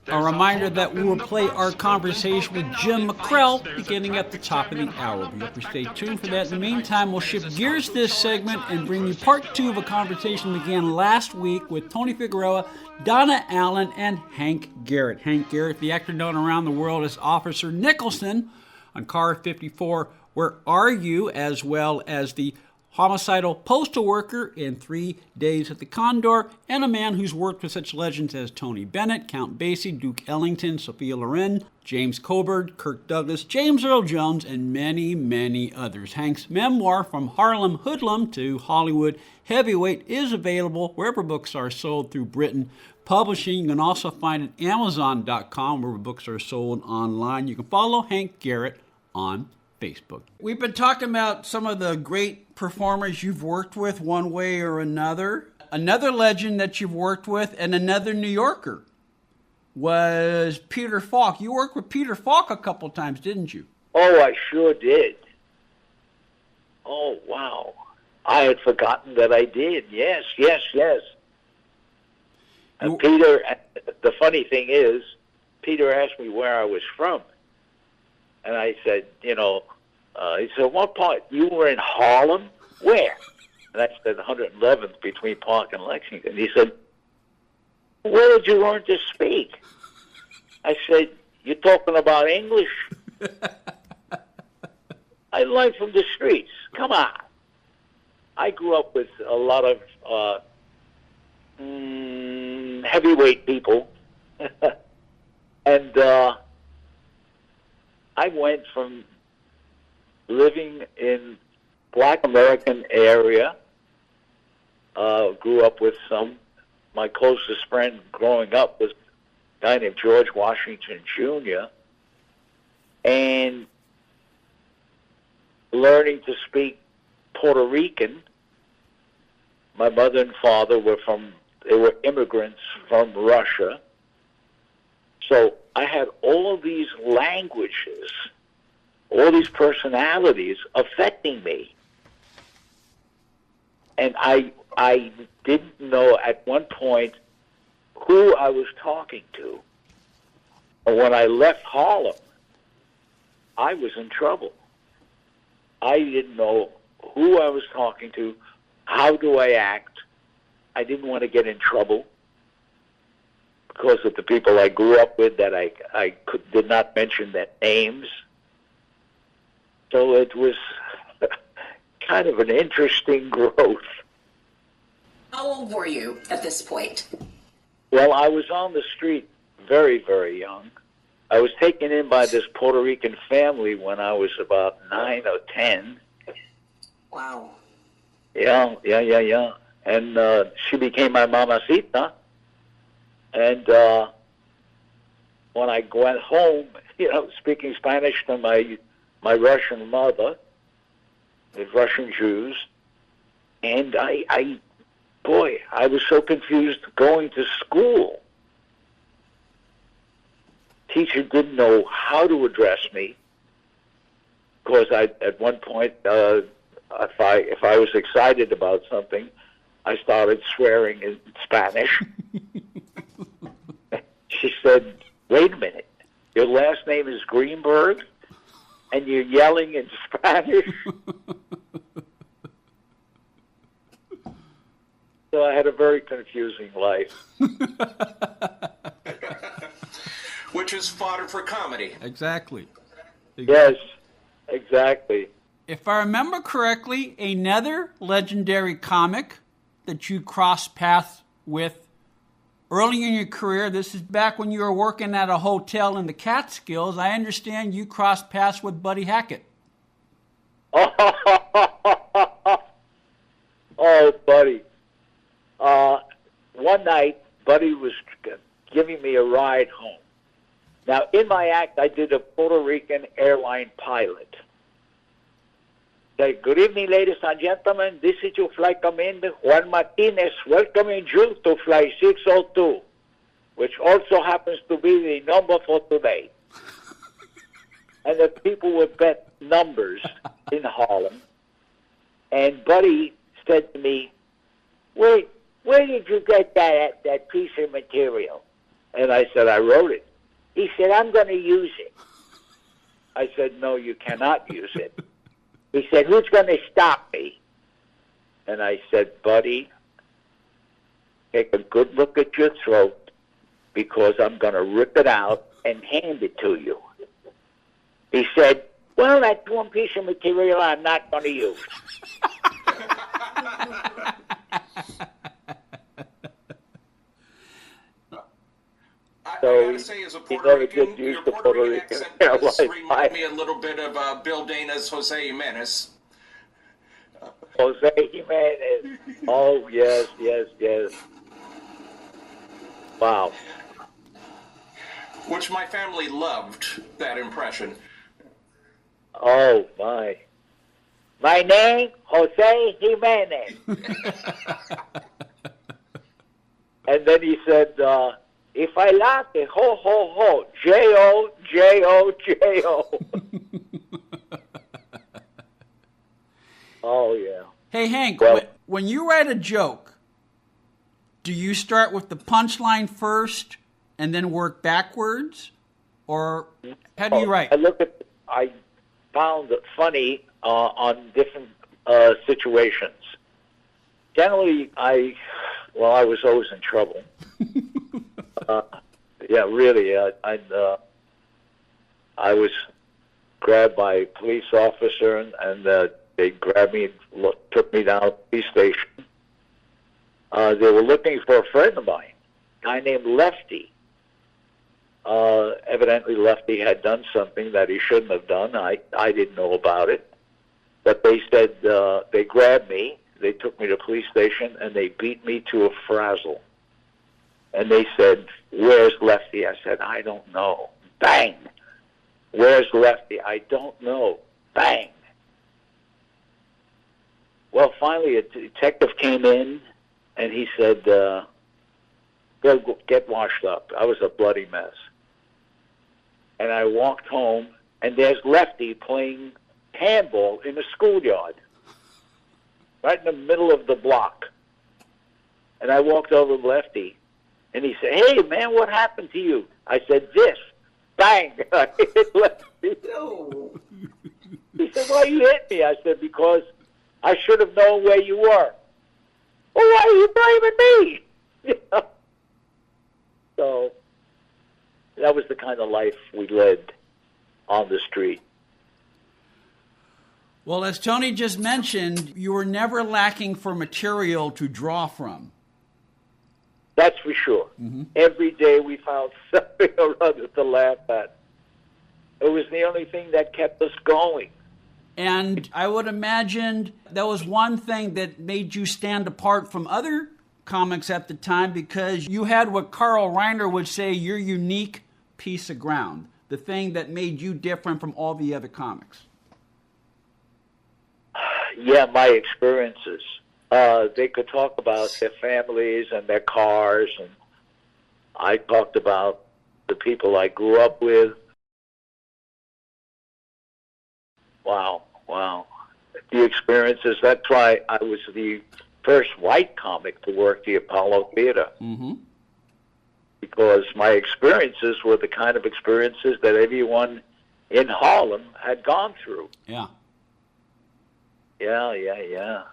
A reminder that we will play our conversation with Jim McCrell beginning at the top of the hour. We hope you stay tuned for that. In the meantime, we'll shift gears this segment and bring you part two of a conversation we began last week with Tony Figueroa, Donna Allen, and Hank Garrett. Hank Garrett, the actor known around the world as Officer Nicholson on Car 54, Where Are You?, as well as the homicidal postal worker in 3 Days at the Condor, and a man who's worked with such legends as Tony Bennett, Count Basie, Duke Ellington, Sophia Loren, James Coburn, Kirk Douglas, James Earl Jones, and many, many others. Hank's memoir, From Harlem Hoodlum to Hollywood Heavyweight, is available wherever books are sold through Britain Publishing. You can also find it at Amazon.com, where books are sold online. You can follow Hank Garrett on Facebook. We've been talking about some of the great performers you've worked with one way or another. Another legend that you've worked with, and another New Yorker, was Peter Falk. You worked with Peter Falk a couple times, didn't you? Oh, I sure did. Oh, wow. I had forgotten that I did. Yes. And Peter, the funny thing is, Peter asked me where I was from. And I said, he said, what part? You were in Harlem? Where? And I said, 111th between Park and Lexington. He said, where did you learn to speak? I said, you're talking about English? I learned from the streets. Come on. I grew up with a lot of heavyweight people. And I went from living in Black American area, grew up with some. My closest friend growing up was a guy named George Washington Jr., and learning to speak Puerto Rican. My mother and father were immigrants from Russia. So I had all these languages, all these personalities affecting me. And I didn't know at one point who I was talking to. And when I left Harlem, I was in trouble. I didn't know who I was talking to, how do I act. I didn't want to get in trouble because of the people I grew up with that I did not mention their names. So it was kind of an interesting growth. How old were you at this point? Well, I was on the street very, very young. I was taken in by this Puerto Rican family when I was about 9 or 10. Wow. Yeah. And she became my mamacita. And when I went home, speaking Spanish to my Russian mother, the Russian Jews, and I was so confused going to school. Teacher didn't know how to address me because at one point, if I was excited about something, I started swearing in Spanish. She said, wait a minute, your last name is Greenberg and you're yelling in Spanish? So I had a very confusing life. Which is fodder for comedy. Exactly. Yes, exactly. If I remember correctly, another legendary comic that you crossed paths with early in your career, this is back when you were working at a hotel in the Catskills. I understand you crossed paths with Buddy Hackett. Oh, Buddy. One night, Buddy was giving me a ride home. Now, in my act, I did a Puerto Rican airline pilot. Say, good evening, ladies and gentlemen. This is your flight commander, Juan Martinez, welcoming you to Flight 602, which also happens to be the number for today. And the people would bet numbers in Harlem. And Buddy said to me, wait, where did you get that piece of material? And I said, I wrote it. He said, I'm going to use it. I said, no, you cannot use it. He said, who's going to stop me? And I said, buddy, take a good look at your throat because I'm going to rip it out and hand it to you. He said, well, that's one piece of material I'm not going to use. I So gotta say, as a he Puerto never Rican, did use your the Puerto Puerto Rican Rican accent does airline remind me a little bit of Bill Dana's Jose Jimenez. Jose Jimenez. Oh, yes, yes, yes. Wow. Which my family loved, that impression. Oh, my. My name, Jose Jimenez. And then he said, if I like it, ho, ho, ho, J-O, J-O, J-O. Oh, yeah. Hey, Hank, Well- when you write a joke, do you start with the punchline first and then work backwards? Or how do you write? I found it funny on different situations. Generally, I was always in trouble. Yeah, really. I was grabbed by a police officer, and they grabbed me and took me down to the police station. They were looking for a friend of mine, a guy named Lefty. Evidently, Lefty had done something that he shouldn't have done. I didn't know about it. But they said, they grabbed me, they took me to the police station, and they beat me to a frazzle. And they said, where's Lefty? I said, I don't know. Bang! Where's Lefty? I don't know. Bang! Well, finally, a detective came in, and he said, go get washed up. I was a bloody mess. And I walked home, and there's Lefty playing handball in the schoolyard, right in the middle of the block. And I walked over to Lefty, and he said, hey, man, what happened to you? I said, this. Bang! I hit Lefty. No. He said, why you hit me? I said, because I should have known where you were. Well, why are you blaming me? You know? So that was the kind of life we led on the street. Well, as Tony just mentioned, you were never lacking for material to draw from. That's for sure. Mm-hmm. Every day we found something or other to laugh at. It was the only thing that kept us going. And I would imagine that was one thing that made you stand apart from other comics at the time, because you had what Carl Reiner would say, your unique piece of ground, the thing that made you different from all the other comics. Yeah, my experiences. They could talk about their families and their cars, and I talked about the people I grew up with. Wow. The experiences. That's why I was the first white comic to work the Apollo Theater. Mm-hmm. Because my experiences were the kind of experiences that everyone in Harlem had gone through. Yeah. Yeah.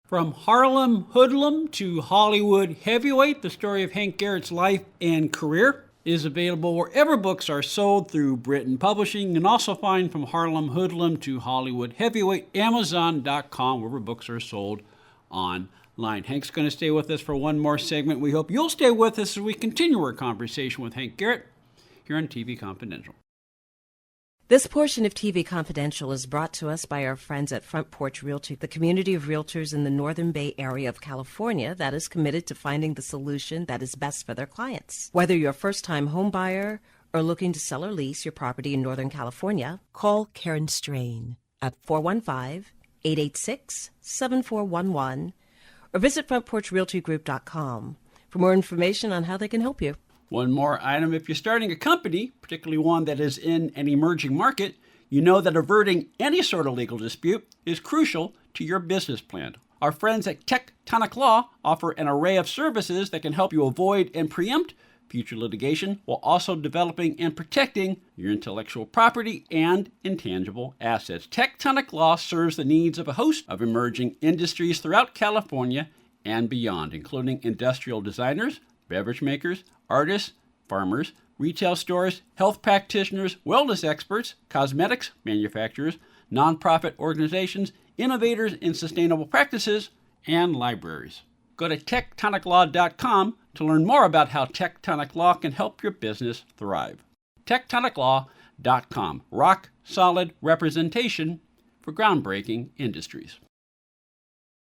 From Harlem hoodlum to Hollywood heavyweight, the story of Hank Garrett's life and career is available wherever books are sold through Britain Publishing. You can also find From Harlem Hoodlum to Hollywood Heavyweight, Amazon.com, wherever books are sold online. Hank's going to stay with us for one more segment. We hope you'll stay with us as we continue our conversation with Hank Garrett here on TV Confidential. This portion of TV Confidential is brought to us by our friends at Front Porch Realty, the community of realtors in the Northern Bay area of California that is committed to finding the solution that is best for their clients. Whether you're a first-time home buyer or looking to sell or lease your property in Northern California, call Karen Strain at 415-886-7411 or visit frontporchrealtygroup.com for more information on how they can help you. One more item. If you're starting a company, particularly one that is in an emerging market, you know that averting any sort of legal dispute is crucial to your business plan. Our friends at Tectonic Law offer an array of services that can help you avoid and preempt future litigation while also developing and protecting your intellectual property and intangible assets. Tectonic Law serves the needs of a host of emerging industries throughout California and beyond, including industrial designers, beverage makers, artists, farmers, retail stores, health practitioners, wellness experts, cosmetics manufacturers, nonprofit organizations, innovators in sustainable practices, and libraries. Go to tectoniclaw.com to learn more about how Tectonic Law can help your business thrive. tectoniclaw.com. Rock solid representation for groundbreaking industries.